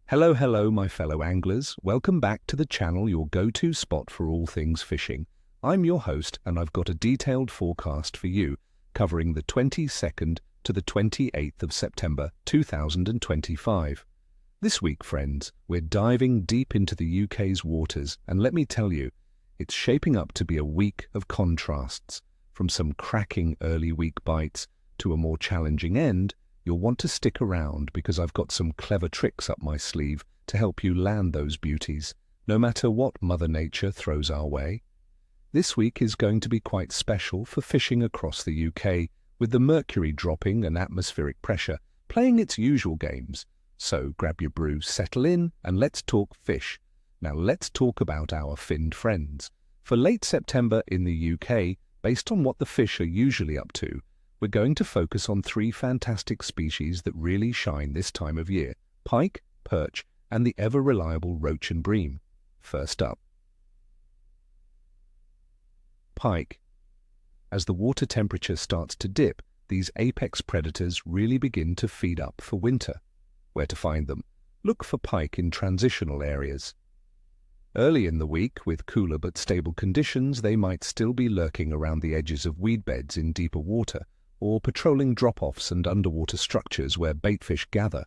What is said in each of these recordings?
Hello, my fellow anglers. Welcome back to the channel, your go-to spot for all things fishing. I'm your host, and I've got a detailed forecast for you, covering the 22nd to the 28th of September 2025. This week, friends, we're diving deep into the UK's waters, and let me tell you, it's shaping up to be a week of contrasts. From some cracking early week bites to a more challenging end, you'll want to stick around because I've got some clever tricks up my sleeve to help you land those beauties, no matter what Mother Nature throws our way. This week is going to be quite special for fishing across the UK, with the mercury dropping and atmospheric pressure playing its usual games. So grab your brew, settle in, and let's talk fish. Now let's talk about our finned friends. For late September in the UK, based on what the fish are usually up to, we're going to focus on three fantastic species that really shine this time of year: pike, perch, and the ever-reliable roach and bream. First up, pike. As the water temperature starts to dip, these apex predators really begin to feed up for winter. Where to find them? Look for pike in transitional areas. Early in the week, with cooler but stable conditions, they might still be lurking around the edges of weed beds in deeper water, or patrolling drop-offs and underwater structures where baitfish gather.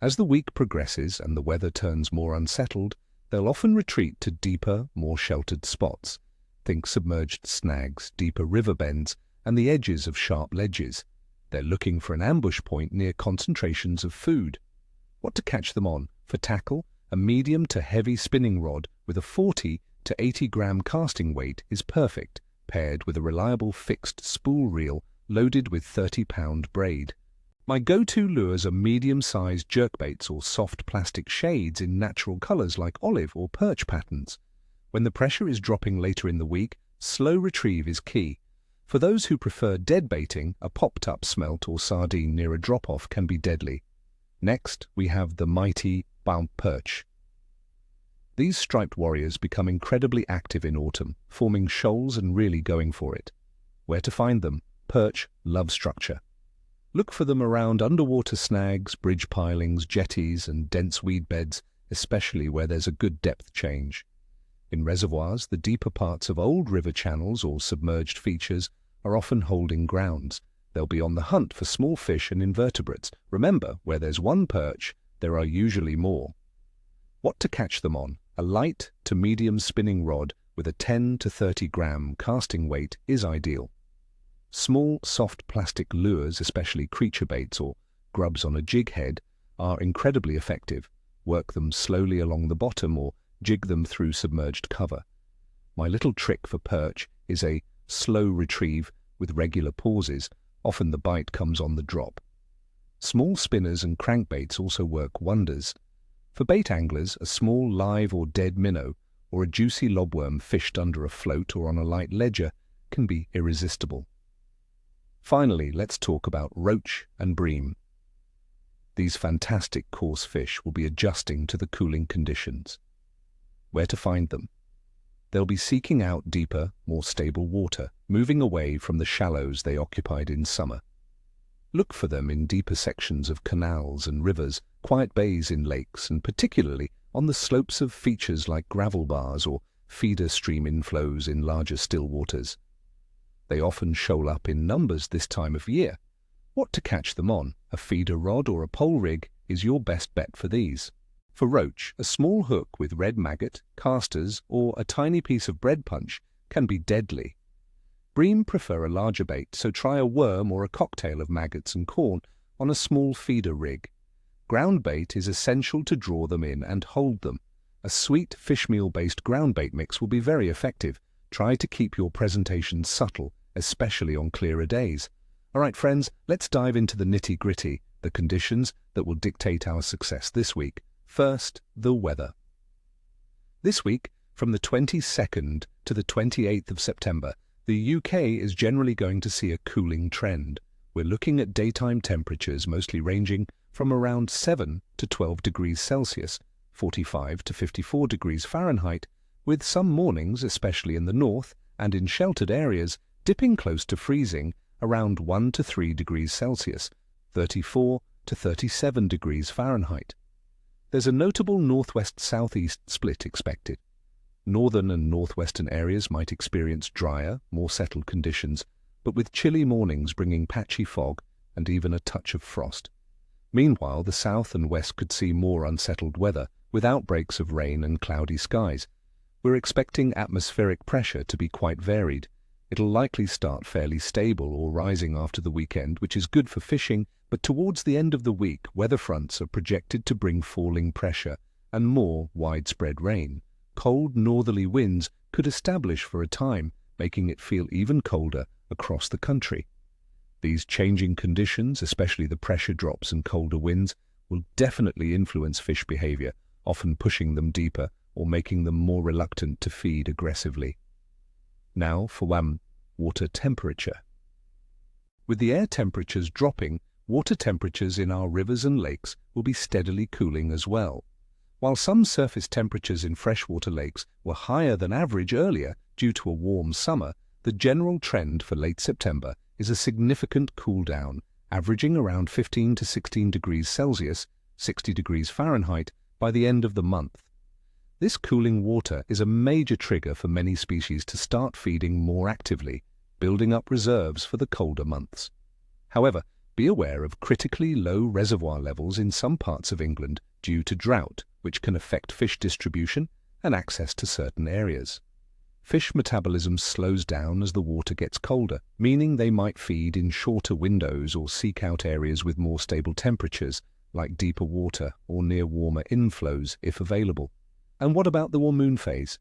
As the week progresses and the weather turns more unsettled, they'll often retreat to deeper, more sheltered spots. Think submerged snags, deeper river bends, and the edges of sharp ledges. They're looking for an ambush point near concentrations of food. What to catch them on? For tackle, a medium to heavy spinning rod with a 40 to 80 gram casting weight is perfect, paired with a reliable fixed spool reel loaded with 30-pound braid. My go-to lures are medium-sized jerkbaits or soft plastic shades in natural colors like olive or perch patterns. When the pressure is dropping later in the week, slow retrieve is key. For those who prefer dead baiting, a popped-up smelt or sardine near a drop-off can be deadly. Next, we have the mighty perch. These striped warriors become incredibly active in autumn, forming shoals and really going for it. Where to find them? Perch love structure. Look for them around underwater snags, bridge pilings, jetties, and dense weed beds, especially where there's a good depth change. In reservoirs, the deeper parts of old river channels or submerged features are often holding grounds. They'll be on the hunt for small fish and invertebrates. Remember, where there's one perch, there are usually more. What to catch them on? A light to medium spinning rod with a 10 to 30 gram casting weight is ideal. Small, soft plastic lures, especially creature baits or grubs on a jig head, are incredibly effective. Work them slowly along the bottom or jig them through submerged cover. My little trick for perch is a slow retrieve with regular pauses. Often the bite comes on the drop. Small spinners and crankbaits also work wonders. For bait anglers, a small live or dead minnow or a juicy lobworm fished under a float or on a light ledger can be irresistible. Finally, let's talk about roach and bream. These fantastic coarse fish will be adjusting to the cooling conditions. Where to find them? They'll be seeking out deeper, more stable water, moving away from the shallows they occupied in summer. Look for them in deeper sections of canals and rivers, quiet bays in lakes, and particularly on the slopes of features like gravel bars or feeder stream inflows in larger still waters. They often shoal up in numbers this time of year. What to catch them on? A feeder rod or a pole rig is your best bet for these. For roach, a small hook with red maggot, casters, or a tiny piece of bread punch can be deadly. Bream prefer a larger bait, so try a worm or a cocktail of maggots and corn on a small feeder rig. Ground bait is essential to draw them in and hold them. A sweet fishmeal-based ground bait mix will be very effective. Try to keep your presentation subtle, especially on clearer days. All right, friends, let's dive into the nitty-gritty, the conditions that will dictate our success this week. First, the weather. This week, from the 22nd to the 28th of September, the UK is generally going to see a cooling trend. We're looking at daytime temperatures mostly ranging from around 7 to 12 degrees Celsius, 45 to 54 degrees Fahrenheit, with some mornings, especially in the north and in sheltered areas, dipping close to freezing around 1 to 3 degrees Celsius, 34 to 37 degrees Fahrenheit. There's a notable northwest-southeast split expected. Northern and northwestern areas might experience drier, more settled conditions, but with chilly mornings bringing patchy fog and even a touch of frost. Meanwhile, the south and west could see more unsettled weather, with outbreaks of rain and cloudy skies. We're expecting atmospheric pressure to be quite varied. It'll likely start fairly stable or rising after the weekend, which is good for fishing, but towards the end of the week, weather fronts are projected to bring falling pressure and more widespread rain. Cold northerly winds could establish for a time, making it feel even colder across the country. These changing conditions, especially the pressure drops and colder winds, will definitely influence fish behavior, often pushing them deeper or making them more reluctant to feed aggressively. Now for water temperature. With the air temperatures dropping, water temperatures in our rivers and lakes will be steadily cooling as well. While some surface temperatures in freshwater lakes were higher than average earlier due to a warm summer, the general trend for late September is a significant cool down, averaging around 15 to 16 degrees Celsius, 60 degrees Fahrenheit, by the end of the month. This cooling water is a major trigger for many species to start feeding more actively, building up reserves for the colder months. However, be aware of critically low reservoir levels in some parts of England due to drought, which can affect fish distribution and access to certain areas. Fish metabolism slows down as the water gets colder, meaning they might feed in shorter windows or seek out areas with more stable temperatures, like deeper water or near warmer inflows if available. And what about the full moon phase?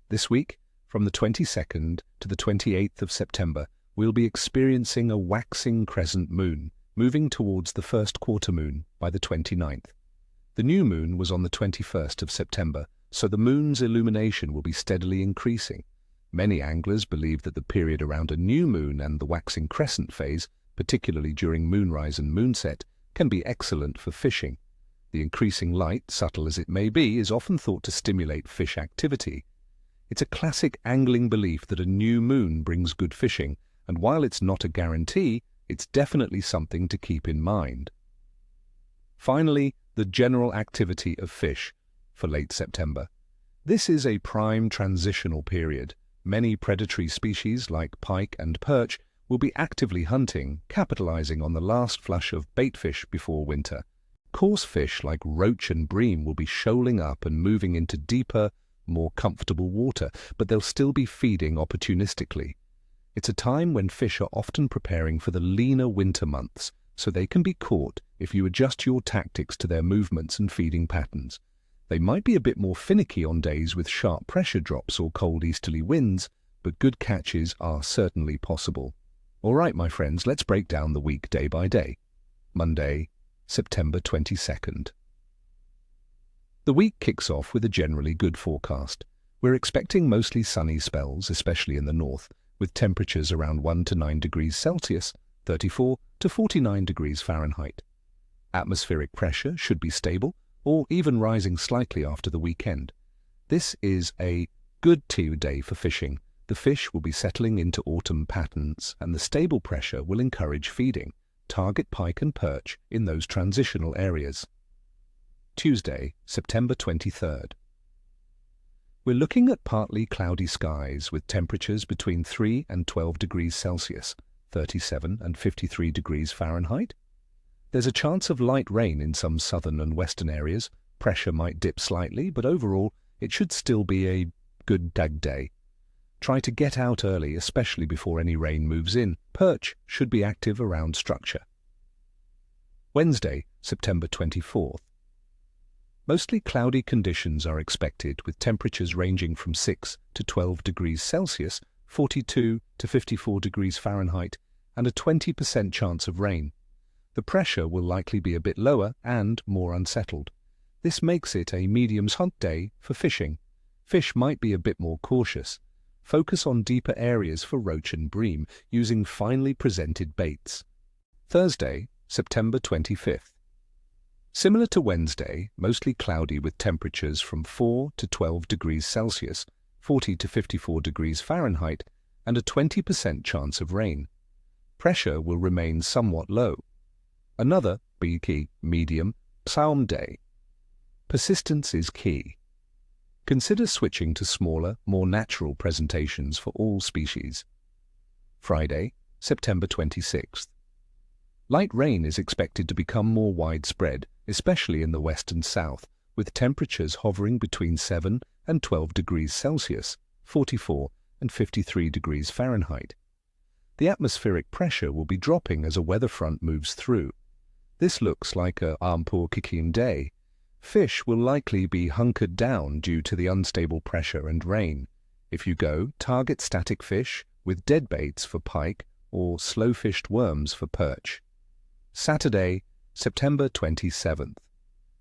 This week, from the 22nd to the 28th of September, we'll be experiencing a waxing crescent moon, moving towards the first quarter moon by the 29th. The new moon was on the 21st of September, so the moon's illumination will be steadily increasing. Many anglers believe that the period around a new moon and the waxing crescent phase, particularly during moonrise and moonset, can be excellent for fishing. The increasing light, subtle as it may be, is often thought to stimulate fish activity. It's a classic angling belief that a new moon brings good fishing, and while it's not a guarantee, it's definitely something to keep in mind. Finally, the general activity of fish for late September. This is a prime transitional period. Many predatory species like pike and perch will be actively hunting, capitalizing on the last flush of baitfish before winter. Coarse fish like roach and bream will be shoaling up and moving into deeper, more comfortable water, but they'll still be feeding opportunistically. It's a time when fish are often preparing for the leaner winter months, so they can be caught if you adjust your tactics to their movements and feeding patterns. They might be a bit more finicky on days with sharp pressure drops or cold easterly winds, but good catches are certainly possible. All right, my friends, let's break down the week day by day. Monday, September 22nd. The week kicks off with a generally good forecast. We're expecting mostly sunny spells, especially in the north, with temperatures around 1 to 9 degrees Celsius, 34 to 49 degrees Fahrenheit. Atmospheric pressure should be stable, or even rising slightly after the weekend. This is a good day for fishing. The fish will be settling into autumn patterns, and the stable pressure will encourage feeding. Target pike and perch in those transitional areas. Tuesday, September 23rd. We're looking at partly cloudy skies with temperatures between 3 and 12 degrees Celsius, 37 and 53 degrees Fahrenheit. There's a chance of light rain in some southern and western areas. Pressure might dip slightly, but overall it should still be a good day. Try to get out early, especially before any rain moves in. Perch should be active around structure. Wednesday, September 24th. Mostly cloudy conditions are expected, with temperatures ranging from 6 to 12 degrees Celsius, 42 to 54 degrees Fahrenheit, and a 20% chance of rain. The pressure will likely be a bit lower and more unsettled. This makes it a mediums hunt day for fishing. Fish might be a bit more cautious. Focus on deeper areas for roach and bream using finely presented baits. Thursday, September 25th. Similar to Wednesday, mostly cloudy with temperatures from 4 to 12 degrees Celsius, 40 to 54 degrees Fahrenheit, and a 20% chance of rain. Pressure will remain somewhat low. Another, medium, psalm day. Persistence is key. Consider switching to smaller, more natural presentations for all species. Friday, September 26th. Light rain is expected to become more widespread, especially in the west and south, with temperatures hovering between 7 and 12 degrees Celsius, 44 and 53 degrees Fahrenheit. The atmospheric pressure will be dropping as a weather front moves through. This looks like a pour kicking day. Fish will likely be hunkered down due to the unstable pressure and rain. If you go, target static fish with dead baits for pike or slow-fished worms for perch. Saturday, September 27th.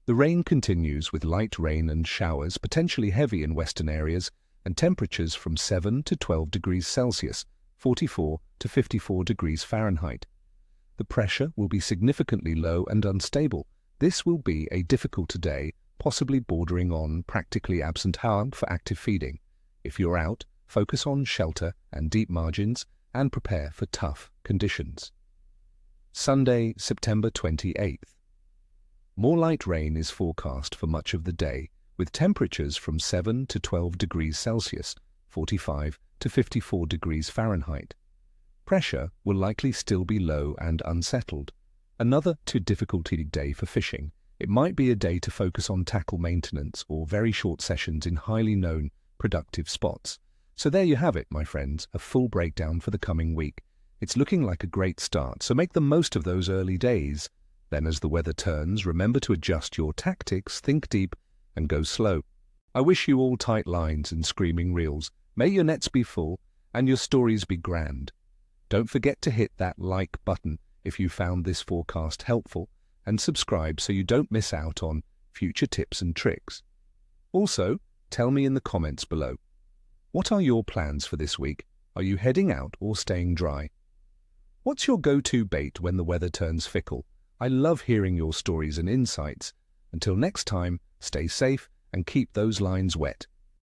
The rain continues with light rain and showers, potentially heavy in western areas, and temperatures from 7 to 12 degrees Celsius, 44 to 54 degrees Fahrenheit. The pressure will be significantly low and unstable. This will be a difficult day, possibly bordering on practically absent harm for active feeding. If you're out, focus on shelter and deep margins and prepare for tough conditions. Sunday, September 28th. More light rain is forecast for much of the day, with temperatures from 7 to 12 degrees Celsius, 45 to 54 degrees Fahrenheit. Pressure will likely still be low and unsettled. Another difficult day for fishing. It might be a day to focus on tackle maintenance or very short sessions in highly known, productive spots. So there you have it, my friends, a full breakdown for the coming week. It's looking like a great start, so make the most of those early days. Then as the weather turns, remember to adjust your tactics, think deep, and go slow. I wish you all tight lines and screaming reels. May your nets be full and your stories be grand. Don't forget to hit that like button if you found this forecast helpful, and subscribe so you don't miss out on future tips and tricks. Also, tell me in the comments below, what are your plans for this week? Are you heading out or staying dry? What's your go-to bait when the weather turns fickle? I love hearing your stories and insights. Until next time, stay safe and keep those lines wet.